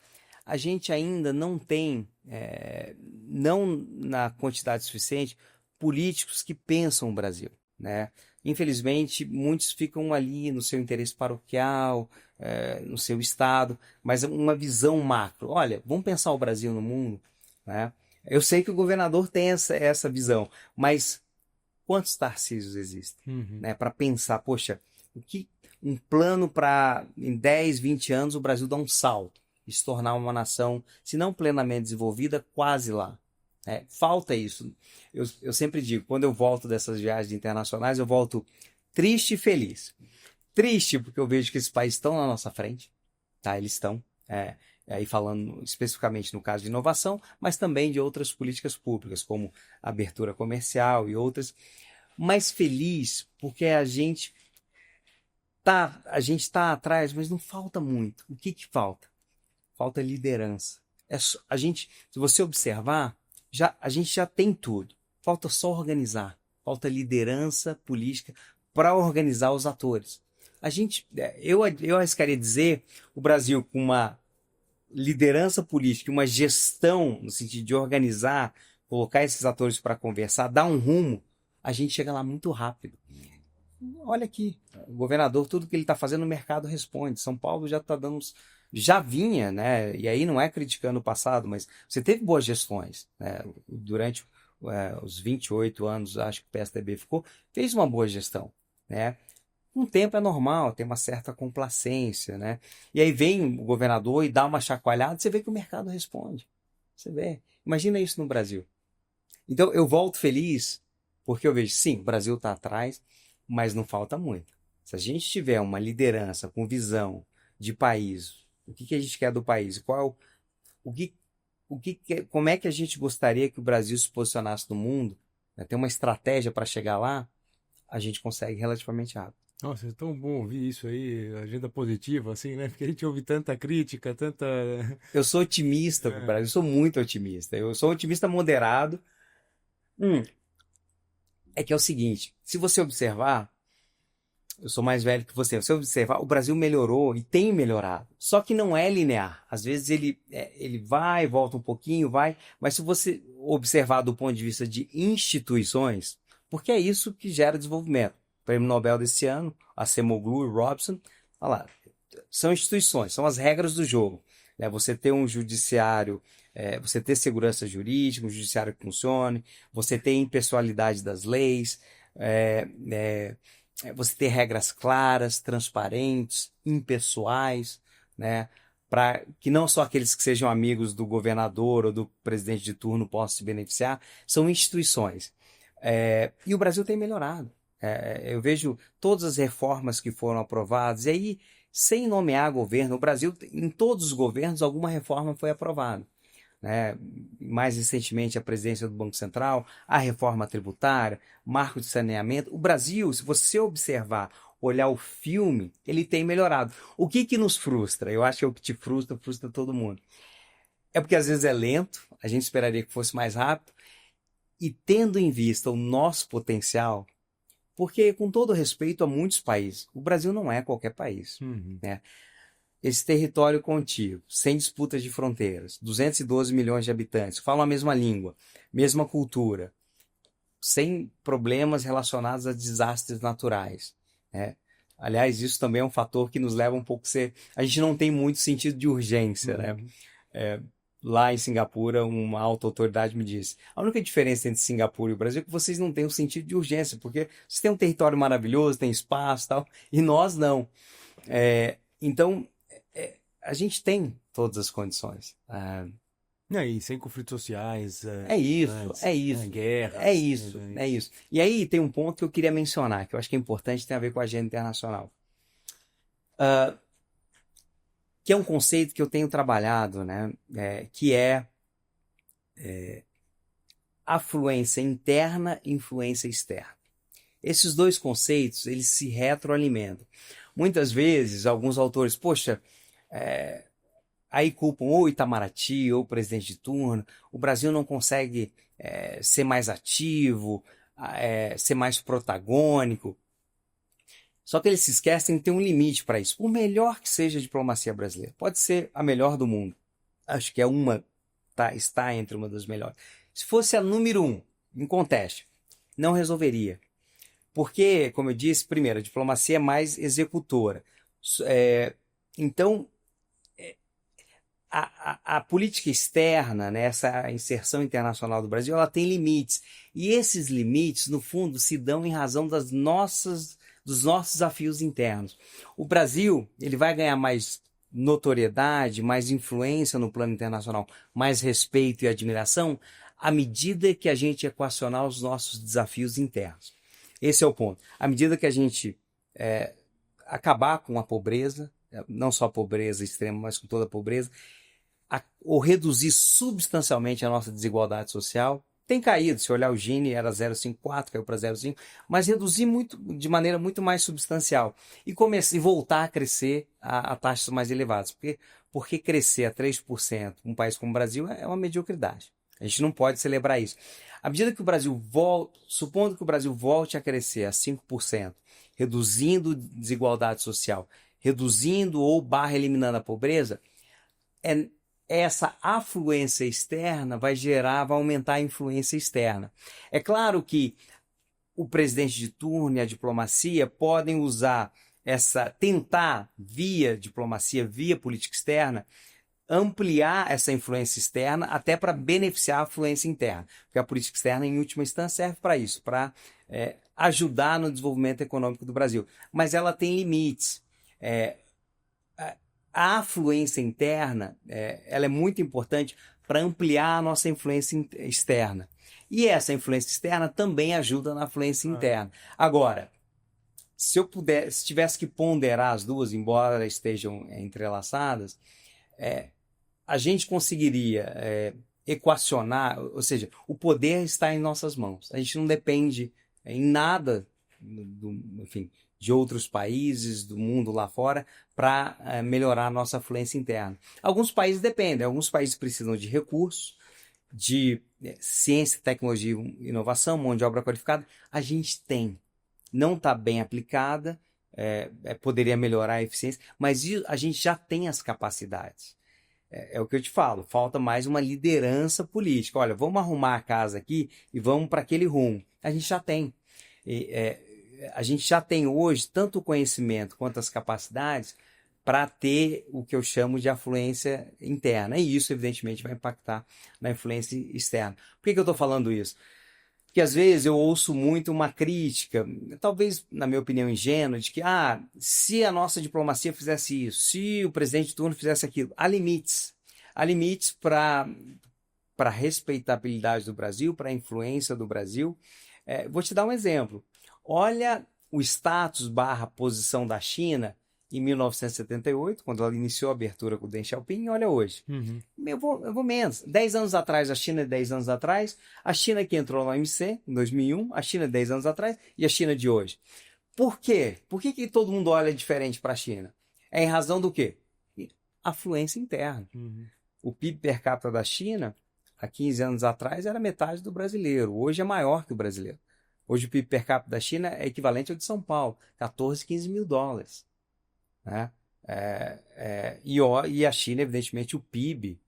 A gente ainda não tem, não na quantidade suficiente, políticos que pensam o Brasil, né? Infelizmente, muitos ficam ali no seu interesse paroquial, no seu estado, mas uma visão macro. Olha, vamos pensar o Brasil no mundo, né? Eu sei que o governador tem essa visão, mas quantos Tarcísios existem, Uhum. né? Para pensar, poxa, um plano para em 10, 20 anos o Brasil dar um salto e se tornar uma nação, se não plenamente desenvolvida, quase lá. Falta isso. Eu sempre digo, quando eu volto dessas viagens internacionais, eu volto triste e feliz. Triste porque eu vejo que esses países estão na nossa frente, tá? Eles estão, aí falando especificamente no caso de inovação, mas também de outras políticas públicas, como abertura comercial e outras. Mas feliz porque a gente está atrás, mas não falta muito. O que falta? Falta liderança. Se você observar, a gente já tem tudo. Falta só organizar. Falta liderança política para organizar os atores. Eu arriscaria dizer, o Brasil com uma liderança política, uma gestão no sentido de organizar, colocar esses atores para conversar, dar um rumo, a gente chega lá muito rápido. Olha aqui, o governador, tudo que ele está fazendo, o mercado responde. São Paulo já está dando, já vinha, né? E aí não é criticando o passado, mas você teve boas gestões, né? Durante os 28 anos, acho que o PSDB ficou, fez uma boa gestão, né? Um tempo é normal, tem uma certa complacência, né? E aí vem o governador e dá uma chacoalhada, você vê que o mercado responde. Você vê. Imagina isso no Brasil. Então eu volto feliz, porque eu vejo, sim, o Brasil está atrás, mas não falta muito. Se a gente tiver uma liderança com visão de país, o que a gente quer do país? O que, como é que a gente gostaria que o Brasil se posicionasse no mundo, né? Ter uma estratégia para chegar lá, a gente consegue relativamente rápido. Nossa, é tão bom ouvir isso aí, agenda positiva, assim, né? Porque a gente ouve tanta crítica, tanta. Eu sou otimista com o É. Brasil, eu sou muito otimista. Eu sou um otimista moderado. Hum, é que é o seguinte, se você observar, eu sou mais velho que você, se você observar, o Brasil melhorou e tem melhorado. Só que não é linear. Às vezes ele vai, volta um pouquinho, vai, mas se você observar do ponto de vista de instituições, porque é isso que gera desenvolvimento. O Prêmio Nobel desse ano, Acemoglu e Robson, olha lá, são instituições, são as regras do jogo, né? Você ter um judiciário, você ter segurança jurídica, um judiciário que funcione, você ter impessoalidade das leis, é, é, você ter regras claras, transparentes, impessoais, né? Para que não só aqueles que sejam amigos do governador ou do presidente de turno possam se beneficiar, são instituições. E o Brasil tem melhorado. Eu vejo todas as reformas que foram aprovadas, e aí, sem nomear governo, o Brasil, em todos os governos, alguma reforma foi aprovada, né? Mais recentemente, a presidência do Banco Central, a reforma tributária, marco de saneamento. O Brasil, se você observar, olhar o filme, ele tem melhorado. O que nos frustra? Eu acho que é o que te frustra, frustra todo mundo. É porque às vezes é lento, a gente esperaria que fosse mais rápido, e tendo em vista o nosso potencial, porque, com todo respeito a muitos países, o Brasil não é qualquer país, Uhum. né? Esse território contíguo, sem disputas de fronteiras, 212 milhões de habitantes, falam a mesma língua, mesma cultura, sem problemas relacionados a desastres naturais, né? Aliás, isso também é um fator que nos leva um pouco a ser... A gente não tem muito sentido de urgência, né? Uhum. Lá em Singapura, uma alta autoridade me disse: a única diferença entre Singapura e o Brasil é que vocês não têm um sentido de urgência, porque vocês têm um território maravilhoso, tem espaço e tal, e nós não. Então, a gente tem todas as condições. E aí, sem conflitos sociais, É isso, antes, é né, isso, é guerras. isso, é isso. E aí tem um ponto que eu queria mencionar, que eu acho que é importante, tem a ver com a agenda internacional, que é um conceito que eu tenho trabalhado, né, que é afluência interna e influência externa. Esses dois conceitos, eles se retroalimentam. Muitas vezes, alguns autores, poxa, aí culpam ou Itamaraty ou o presidente de turno, o Brasil não consegue ser mais ativo, ser mais protagônico. Só que eles se esquecem que tem um limite para isso. Por melhor que seja a diplomacia brasileira, pode ser a melhor do mundo. Acho que está entre uma das melhores. Se fosse a número um, em conteste, não resolveria. Porque, como eu disse, primeiro, a diplomacia é mais executora. Então, a política externa, né, essa inserção internacional do Brasil, ela tem limites. E esses limites, no fundo, se dão em razão dos nossos desafios internos. O Brasil, ele vai ganhar mais notoriedade, mais influência no plano internacional, mais respeito e admiração, à medida que a gente equacionar os nossos desafios internos. Esse é o ponto. À medida que a gente acabar com a pobreza, não só a pobreza extrema, mas com toda a pobreza, ou reduzir substancialmente a nossa desigualdade social, tem caído. Se olhar o Gini, era 0,54, caiu para 0,5, mas reduzir de maneira muito mais substancial e voltar a crescer a taxas mais elevadas. Porque crescer a 3%, um país como o Brasil, é uma mediocridade. A gente não pode celebrar isso. À medida que o Brasil volta, supondo que o Brasil volte a crescer a 5%, reduzindo desigualdade social, reduzindo ou barra eliminando a pobreza, é, essa afluência externa vai aumentar a influência externa. É claro que o presidente de turno e a diplomacia podem usar tentar via diplomacia, via política externa, ampliar essa influência externa até para beneficiar a influência interna. Porque a política externa, em última instância, serve para isso, para ajudar no desenvolvimento econômico do Brasil. Mas ela tem limites. A afluência interna ela é muito importante para ampliar a nossa influência externa. E essa influência externa também ajuda na influência interna. Agora, se tivesse que ponderar as duas, embora estejam entrelaçadas, a gente conseguiria equacionar, ou seja, o poder está em nossas mãos. A gente não depende em nada, enfim, de outros países, do mundo lá fora, para melhorar a nossa afluência interna. Alguns países dependem, alguns países precisam de recursos, de ciência, tecnologia e inovação, mão de obra qualificada. A gente tem. Não está bem aplicada, poderia melhorar a eficiência, mas a gente já tem as capacidades. É o que eu te falo, falta mais uma liderança política. Olha, vamos arrumar a casa aqui e vamos para aquele rumo. A gente já tem. A gente já tem hoje tanto o conhecimento quanto as capacidades para ter o que eu chamo de afluência interna. E isso, evidentemente, vai impactar na influência externa. Por que eu estou falando isso? Porque às vezes eu ouço muito uma crítica, talvez, na minha opinião, ingênua, de que se a nossa diplomacia fizesse isso, se o presidente de turno fizesse aquilo, há limites. Há limites para a respeitabilidade do Brasil, para a influência do Brasil. Vou te dar um exemplo. Olha o status barra posição da China em 1978, quando ela iniciou a abertura com o Deng Xiaoping, e olha hoje. Uhum. Eu vou menos. 10 anos atrás, a China, 10 anos atrás, a China que entrou no OMC em 2001, a China 10 anos atrás e a China de hoje. Por quê? Por que todo mundo olha diferente para a China? É em razão do quê? Afluência interna. Uhum. O PIB per capita da China, há 15 anos atrás, era metade do brasileiro. Hoje é maior que o brasileiro. Hoje o PIB per capita da China é equivalente ao de São Paulo, 14, 15 mil dólares. Né? E a China, evidentemente, o PIB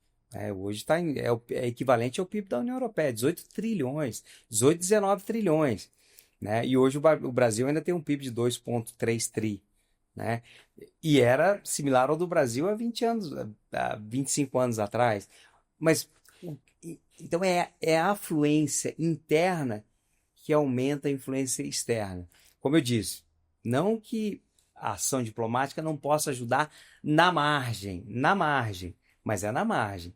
hoje é equivalente ao PIB da União Europeia, 18 trilhões, 18, 19 trilhões. Né? E hoje o Brasil ainda tem um PIB de 2,3 tri. Né? E era similar ao do Brasil há 20 anos, há 25 anos atrás. Mas, então é a afluência interna que aumenta a influência externa. Como eu disse, não que a ação diplomática não possa ajudar na margem, mas é na margem.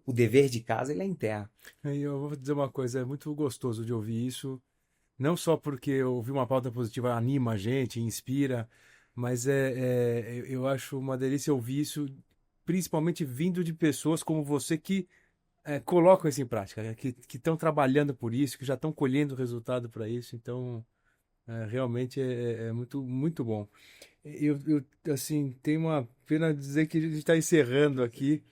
O dever de casa ele é interno. Aí eu vou dizer uma coisa, é muito gostoso de ouvir isso, não só porque ouvir uma pauta positiva anima a gente, inspira, mas eu acho uma delícia ouvir isso, principalmente vindo de pessoas como você que colocam isso em prática, né? Que estão trabalhando por isso, que já estão colhendo resultado para isso, então realmente é muito, muito bom. Assim, tenho uma pena de dizer que a gente está encerrando aqui.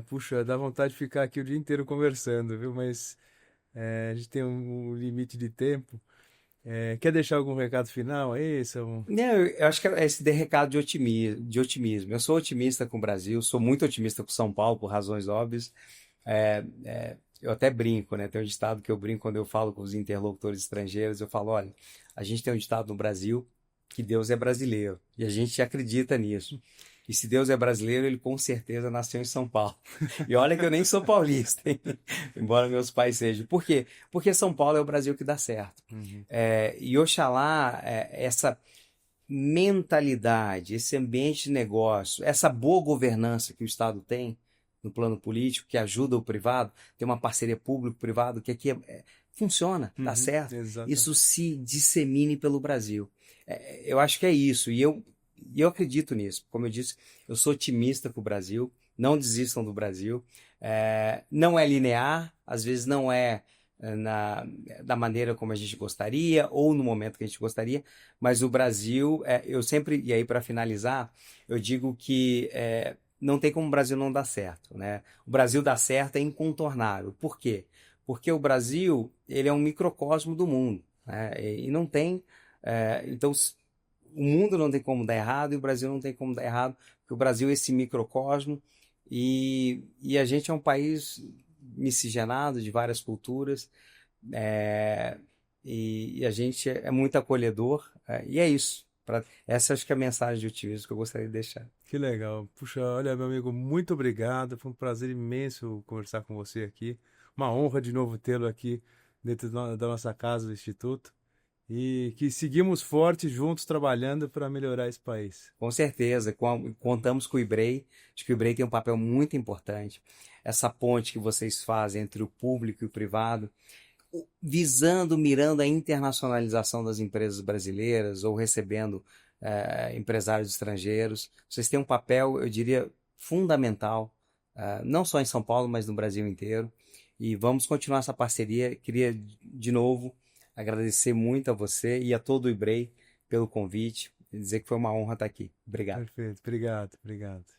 Puxa, dá vontade de ficar aqui o dia inteiro conversando, viu? Mas a gente tem um limite de tempo. Quer deixar algum recado final aí, Samu? Não, eu acho que é esse recado de otimismo. Eu sou otimista com o Brasil, sou muito otimista com São Paulo, por razões óbvias. Eu até brinco, né? Tem um ditado que eu brinco quando eu falo com os interlocutores estrangeiros. Eu falo, olha, a gente tem um ditado no Brasil que Deus é brasileiro. E a gente acredita nisso. E se Deus é brasileiro, ele com certeza nasceu em São Paulo. E olha que eu nem sou paulista, hein? Embora meus pais sejam. Por quê? Porque São Paulo é o Brasil que dá certo. Uhum. E Oxalá, essa mentalidade, esse ambiente de negócio, essa boa governança que o Estado tem no plano político, que ajuda o privado, tem uma parceria público-privado que aqui funciona, dá certo. Exatamente. Isso se dissemine pelo Brasil. Eu acho que é isso. E eu acredito nisso. Como eu disse, eu sou otimista com o Brasil. Não desistam do Brasil. Não é linear, às vezes não é da maneira como a gente gostaria ou no momento que a gente gostaria, mas o Brasil, eu sempre, e aí para finalizar, eu digo que não tem como o Brasil não dar certo, né? O Brasil dar certo é incontornável. Por quê? Porque o Brasil, ele é um microcosmo do mundo, né? E não tem, então o mundo não tem como dar errado e o Brasil não tem como dar errado, porque o Brasil é esse microcosmo e a gente é um país miscigenado de várias culturas, é, e a gente é muito acolhedor, e é isso. Essa acho que é a mensagem de otimismo que eu gostaria de deixar. Que legal. Puxa, olha, meu amigo, muito obrigado. Foi um prazer imenso conversar com você aqui. Uma honra de novo tê-lo aqui dentro da nossa casa do Instituto. E que seguimos fortes juntos trabalhando para melhorar esse país. Com certeza, contamos com o IBREI, acho que o IBREI tem um papel muito importante. Essa ponte que vocês fazem entre o público e o privado, visando, mirando a internacionalização das empresas brasileiras ou recebendo empresários estrangeiros. Vocês têm um papel, eu diria, fundamental, não só em São Paulo, mas no Brasil inteiro. E vamos continuar essa parceria. Queria, de novo, agradecer muito a você e a todo o IBREI pelo convite e dizer que foi uma honra estar aqui. Obrigado. Perfeito. Obrigado, obrigado.